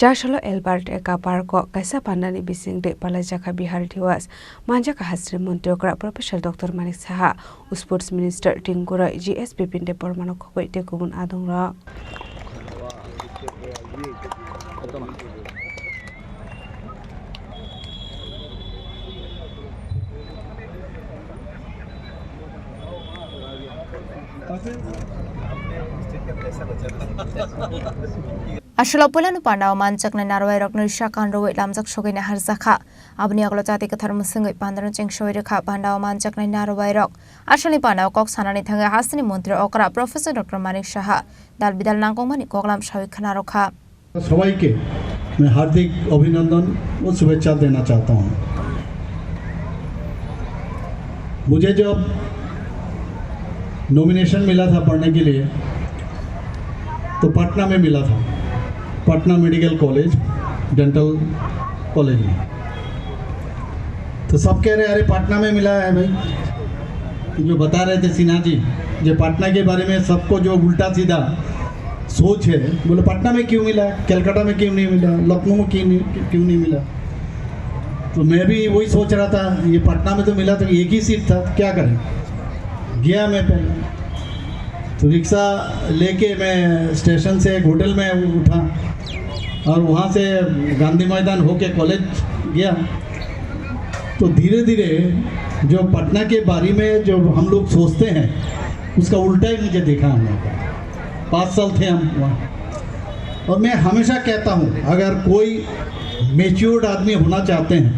Jashalo Albert Eka Parko Kaisa Pandani Bising de Palajaka Bihar Tiwas Manjaka Hasri Monteokra Professor Dr. Manik Saha Sports Minister Tingura GSP Pinde Pormano Koi de Kubun Adongra Ashalopulan Panda Manchak na Narway Rock Nishakan Roy Lamzak Shogin Harzaka, Abniaglotati Katharmusing Pandan Cheng Shoirika Panda Manchak na Narway Rock, Ashali Panda Cox Hanani Tanga Hasani Montre Okra, Professor Dr. Manik Saha, Dal Bidal Nangomani Koglam Shawi Kanaroka. Sawai के मैं हार्दिक अभिनंदन और शुभेच्छा देना चाहता हूं। मुझे जब नॉमिनेशन मिला था पढ़ने के लिए तो पटना में मिला था, Patna medical college dental college में। तो सब कह रहे अरे पटना में मिला है भाई, जो बता रहे थे सिन्हा जी जो पटना के बारे में सबको जो उल्टा सीधा सोच है, बोले पटना में क्यों मिला, कलकत्ता में क्यों नहीं मिला, लखनऊ में क्यों नहीं मिला। तो मैं भी वही सोच रहा था, ये पटना में तो मिला तो एक ही सीट था, क्या करें। गया मैं पहले तो रिक्शा लेके मैं स्टेशन से एक होटल में उठा और वहाँ से गांधी मैदान होके कॉलेज गया। तो धीरे धीरे जो पटना के बारे में जो हम लोग सोचते हैं उसका उल्टा ही मुझे देखा हम लोग। 5 साल थे हम वहाँ। और मैं हमेशा कहता हूँ अगर कोई मैच्योर्ड आदमी होना चाहते हैं,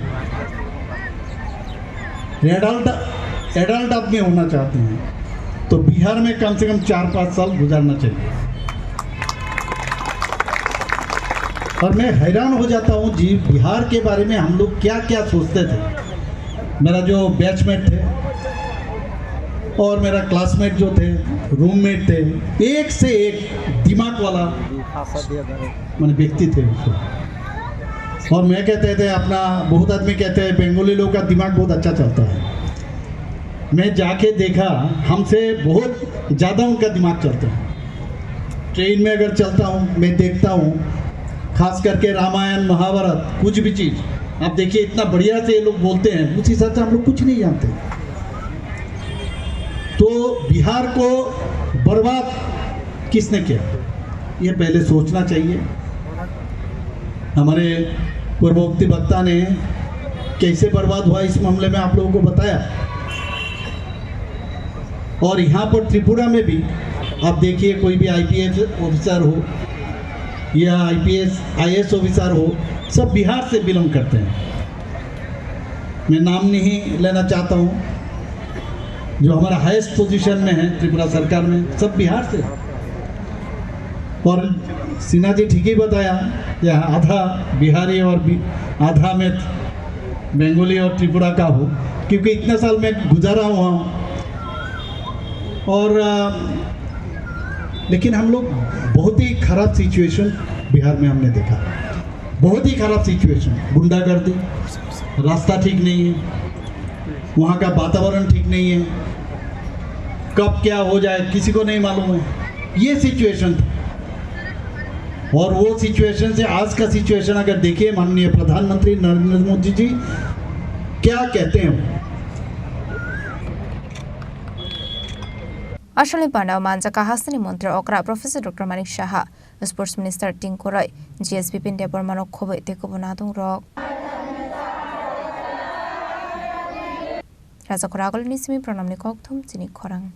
एडल्ट आदमी होना चाहते हैं तो बिहार में कम से कम 4-5 साल गुजारना चाहिए। और मैं हैरान हो जाता हूँ जी बिहार के बारे में हम लोग क्या क्या सोचते थे। मेरा जो बैचमेट थे और मेरा क्लासमेट जो थे, रूममेट थे, एक से एक दिमाग वाला माने व्यक्ति थे उसको। और मैं कहते थे अपना, बहुत आदमी कहते हैं बंगाली लोग का दिमाग बहुत अच्छा चलता है। मैं जाके देखा हमसे बहुत ज़्यादा उनका दिमाग चलता है। ट्रेन में अगर चलता हूँ मैं देखता हूँ, खास करके रामायण महाभारत कुछ भी चीज़ आप देखिए इतना बढ़िया से ये लोग बोलते हैं, उस हिसाब से हम लोग कुछ नहीं जानते। तो बिहार को बर्बाद किसने किया ये पहले सोचना चाहिए। हमारे पूर्वोक्ति वक्ता ने कैसे बर्बाद हुआ इस मामले में आप लोगों को बताया। और यहाँ पर त्रिपुरा में भी आप देखिए कोई भी आईपीएस ऑफिसर हो या आईएएस ऑफिसर हो, सब बिहार से बिलोंग करते हैं। मैं नाम नहीं लेना चाहता हूँ, जो हमारा हाईएस्ट पोजीशन में है त्रिपुरा सरकार में, सब बिहार से। और सिन्हा जी ठीक ही बताया कि आधा बिहारी और आधा में बंगाली और त्रिपुरा का हो, क्योंकि इतने साल मैं गुजारा हुआ। और लेकिन हम लोग बहुत ही खराब सिचुएशन बिहार में हमने देखा, बहुत ही खराब सिचुएशन। गुंडागर्दी, रास्ता ठीक नहीं है, वहाँ का वातावरण ठीक नहीं है, कब क्या हो जाए किसी को नहीं मालूम है, ये सिचुएशन था। और वो सिचुएशन से आज का सिचुएशन अगर देखिए, माननीय प्रधानमंत्री नरेंद्र मोदी जी क्या कहते हैं। Ashali Panda Manjaka Hasani Montre Okra, Professor Dr. Manik Saha, Sports Minister Tingura GSP Pinde Pormano Koi de Kubunadung Rock. Raza Koragol Nismi Pronamni Koktum Sini Korang.